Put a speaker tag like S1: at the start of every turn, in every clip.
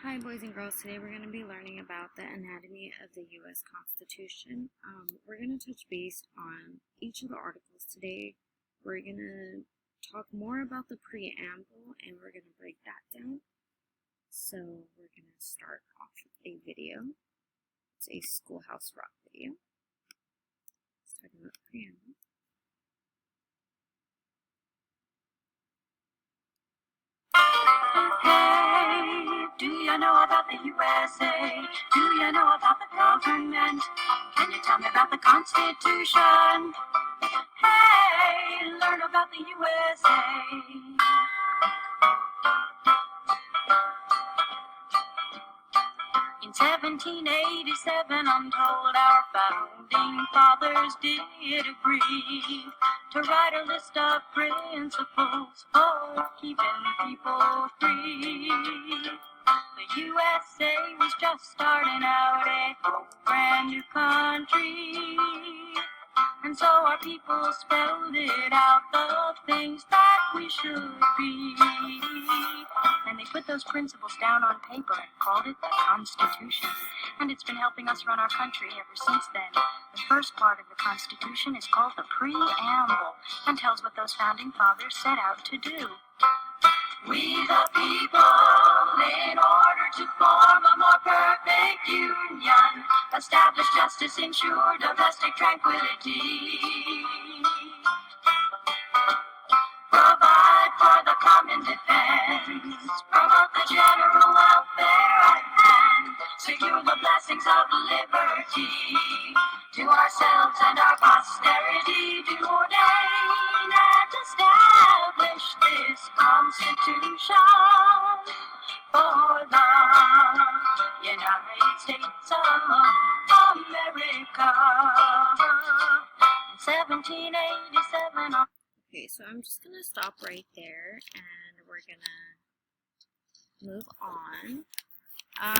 S1: Hi boys and girls, today we're going to be learning about the anatomy of the U.S. Constitution. We're going to touch base on each of the articles today. We're going to talk more about the preamble and we're going to break that down. So we're going to start off with a video. It's a Schoolhouse Rock video. It's talking about the preamble.
S2: Do you know about the USA? Do you know about the government? Can you tell me about the Constitution? Hey, learn about the USA. In 1787, I'm told our founding fathers did agree to write a list of principles for keeping people free. The USA was just starting out a brand new country, and so our people spelled it out, the things that we should be. And they put those principles down on paper and called it the Constitution. And it's been helping us run our country ever since then. The first part of the Constitution is called the Preamble and tells what those founding fathers set out to do. We the people, in order to form a more perfect union, establish justice, ensure domestic tranquility, provide for the common defense, promote the general welfare at hand, secure the blessings of liberty, to ourselves and our posterity, do ordain and establish this Constitution for the United States of America. In 1787.
S1: Okay, so I'm just going to stop right there and we're going to move on.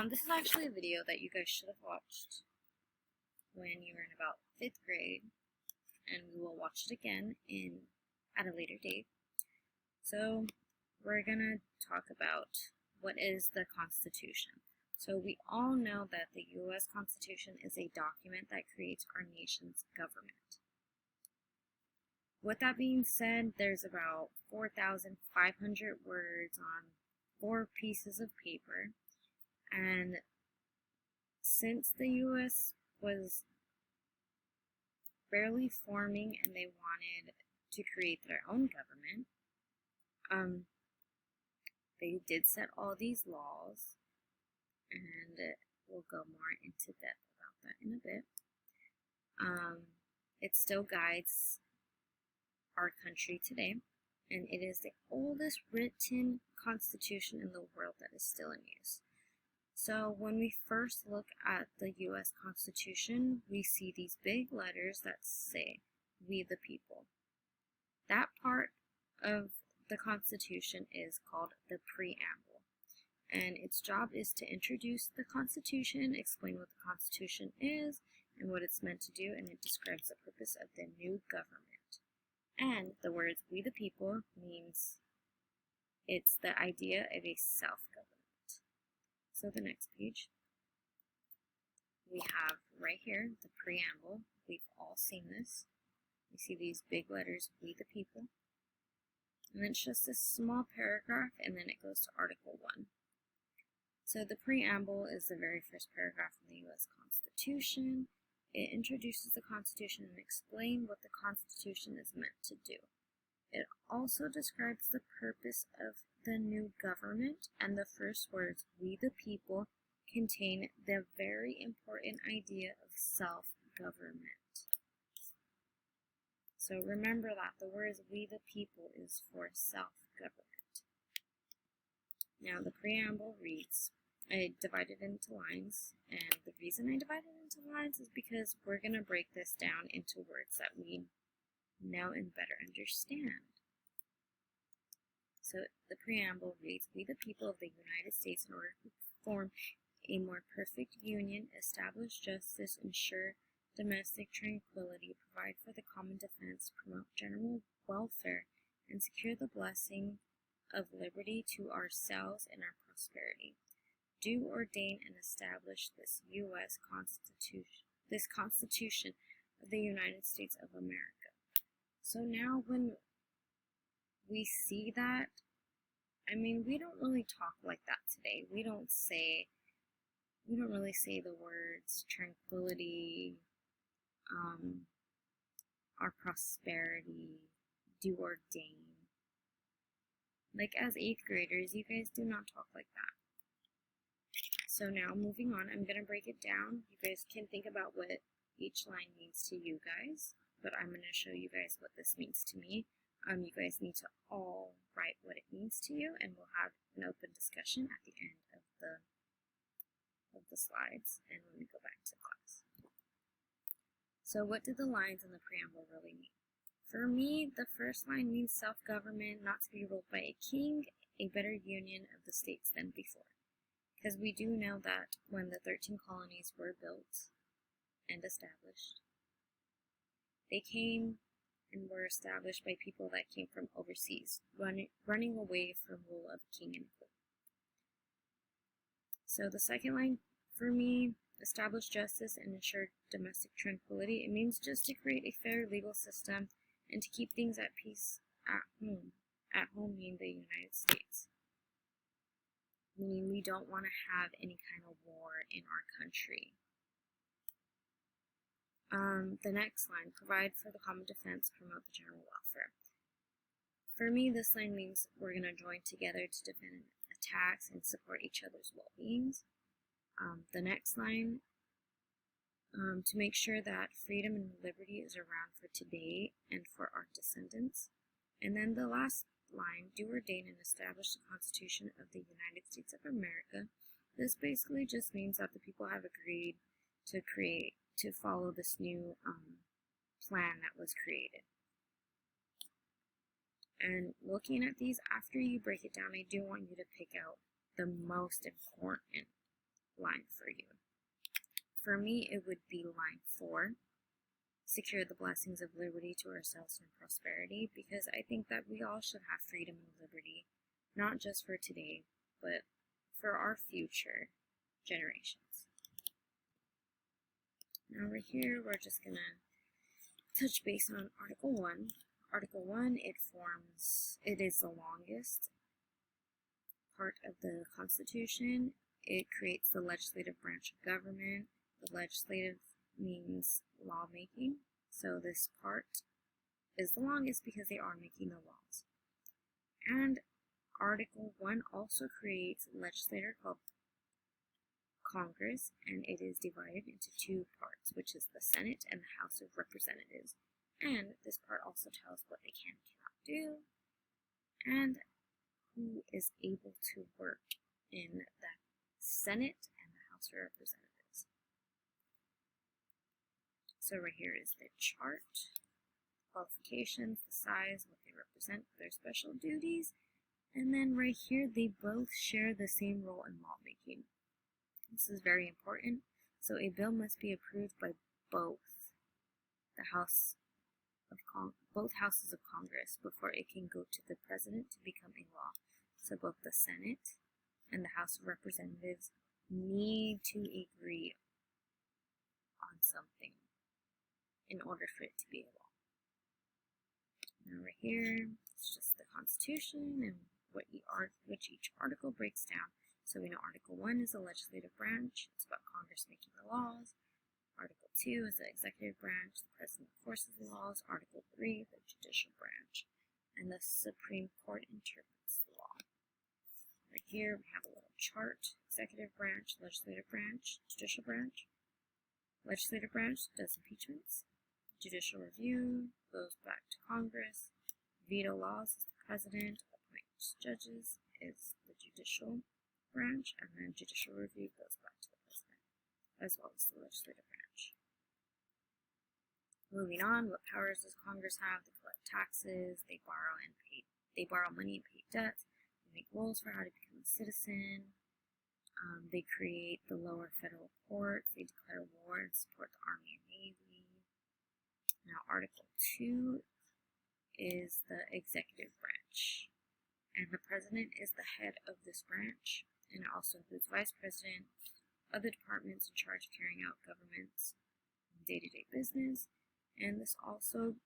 S1: This is actually a video that you guys should have watched when you were in about 5th grade, and we will watch it again at a later date. So we're going to talk about what is the Constitution. So we all know that the U.S. Constitution is a document that creates our nation's government. With that being said, there's about 4,500 words on 4 pieces of paper, and since the U.S. was barely forming and they wanted to create their own government, they did set all these laws, and we'll go more into depth about that in a bit. It still guides our country today, and it is the oldest written constitution in the world that is still in use. So when we first look at the U.S. Constitution, we see these big letters that say, "We the people." That part of the Constitution is called the Preamble, and its job is to introduce the Constitution, explain what the Constitution is and what it's meant to do, and it describes the purpose of the new government. And the words "we the people" means it's the idea of a self-government. So the next page, we have right here the preamble. We've all seen this. You see these big letters, "we the people." And it's just a small paragraph, and then it goes to Article 1. So the preamble is the very first paragraph in the U.S. Constitution. It introduces the Constitution and explains what the Constitution is meant to do. It also describes the purpose of the new government, and the first words, "we the people," contain the very important idea of self-government. So remember that the words "we the people" is for self-government. Now the preamble reads, I divided it into lines, and the reason I divided it into lines is because we're going to break this down into words that we know and better understand. So the preamble reads, "We the people of the United States, in order to form a more perfect union, establish justice, ensure domestic tranquility, provide for the common defense, promote general welfare, and secure the blessing of liberty to ourselves and our prosperity, do ordain and establish this U.S. Constitution of the United States of America. So now when we see that, I mean, we don't really talk like that today. We don't really say the words tranquility, our prosperity, do ordain. Like as 8th graders, you guys do not talk like that. So now moving on, I'm going to break it down. You guys can think about what each line means to you guys, but I'm going to show you guys what this means to me. You guys need to all write what it means to you, and we'll have an open discussion at the end of the slides and when we go back to class. So what do the lines in the preamble really mean? For me, the first line means self-government, not to be ruled by a king, a better union of the states than before. Because we do know that when the 13 colonies were built and established, they came and were established by people that came from overseas, running away from rule of king and queen. So the second line for me, establish justice and ensure domestic tranquility. It means just to create a fair legal system and to keep things at peace at home. At home meaning the United States. Meaning we don't want to have any kind of war in our country. The next line, provide for the common defense, promote the general welfare. For me, this line means we're going to join together to defend attacks and support each other's well-beings. The next line, to make sure that freedom and liberty is around for today and for our descendants. And then the last line, do ordain and establish the Constitution of the United States of America. This basically just means that the people have agreed to follow this new plan that was created. And looking at these, after you break it down, I do want you to pick out the most important line for you. For me, it would be line 4, secure the blessings of liberty to ourselves and prosperity, because I think that we all should have freedom and liberty, not just for today, but for our future generations. Now over here, we're just going to touch base on Article 1. Article 1, it is the longest part of the Constitution. It creates the legislative branch of government. The legislative means lawmaking. So this part is the longest because they are making the laws. And Article 1 also creates a legislature called Congress, and it is divided into 2 parts, which is the Senate and the House of Representatives. And this part also tells what they can and cannot do, and who is able to work in the Senate and the House of Representatives. So right here is the chart, qualifications, the size, what they represent, their special duties, and then right here they both share the same role in lawmaking. This is very important. So a bill must be approved by both houses of Congress before it can go to the president to become a law. So both the Senate and the House of Representatives need to agree on something in order for it to be a law. Now right here, it's just the Constitution and which each article breaks down. So we know Article 1 is the legislative branch. It's about Congress making the laws. Article 2 is the executive branch. The president enforces the laws. Article 3, the judicial branch. And the Supreme Court interprets the law. Right here we have a little chart. Executive branch, legislative branch, judicial branch. Legislative branch does impeachments. Judicial review goes back to Congress. Veto laws is the president. Appoints judges is the judicial branch, and then judicial review goes back to the president, as well as the legislative branch. Moving on, what powers does Congress have? They collect taxes, they borrow money and pay debts, they make rules for how to become a citizen, they create the lower federal courts, they declare war and support the Army and Navy. Now Article 2 is the executive branch, and the president is the head of this branch. and it also includes vice president, other departments in charge of carrying out government's day-to-day business, and this also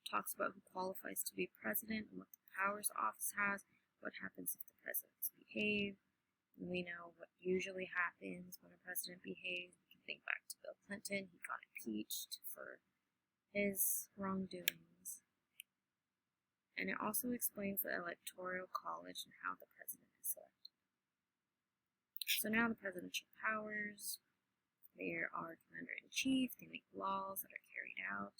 S1: talks about who qualifies to be president and what the powers the office has, what happens if the presidents behave. And we know what usually happens when a president behaves. We can think back to Bill Clinton. He got impeached for his wrongdoings. And it also explains the electoral college and how the president is selected. So now the presidential powers, they are commander-in-chief, they make laws that are carried out,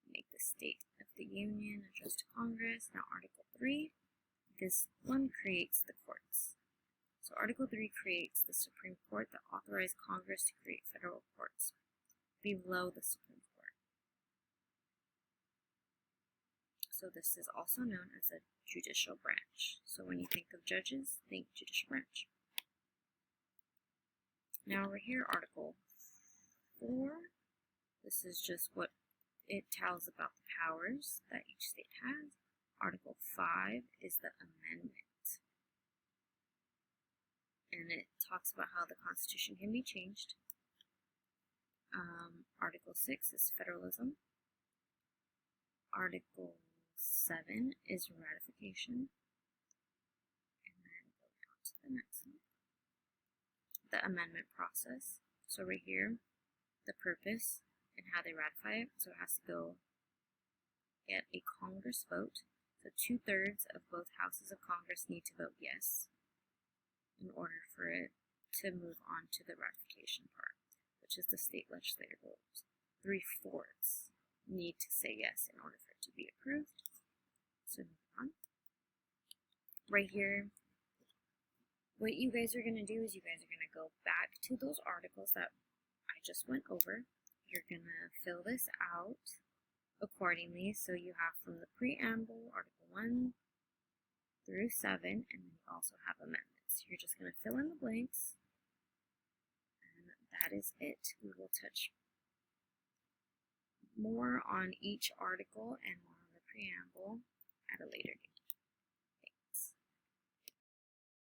S1: they make the State of the Union address to Congress. Now Article 3, this one creates the courts. So Article 3 creates the Supreme Court that authorized Congress to create federal courts below the Supreme Court. So this is also known as a judicial branch. So when you think of judges, think judicial branch. Now over here, Article 4, this is just what it tells about the powers that each state has. Article 5 is the amendment. And it talks about how the Constitution can be changed. Article 6 is federalism. Article 7 is ratification. And then go down to the next one. The amendment process. So right here, the purpose and how they ratify it. So it has to go get a Congress vote. So 2/3 of both houses of Congress need to vote yes in order for it to move on to the ratification part, which is the state legislative vote. 3/4 need to say yes in order for it to be approved. So move on. Right here, what you guys are going to do is you guys are going to go back to those articles that I just went over. You're going to fill this out accordingly. So you have from the preamble, Article 1 through 7, and then you also have amendments. You're just going to fill in the blanks, and that is it. We will touch more on each article and more on the preamble at a later date.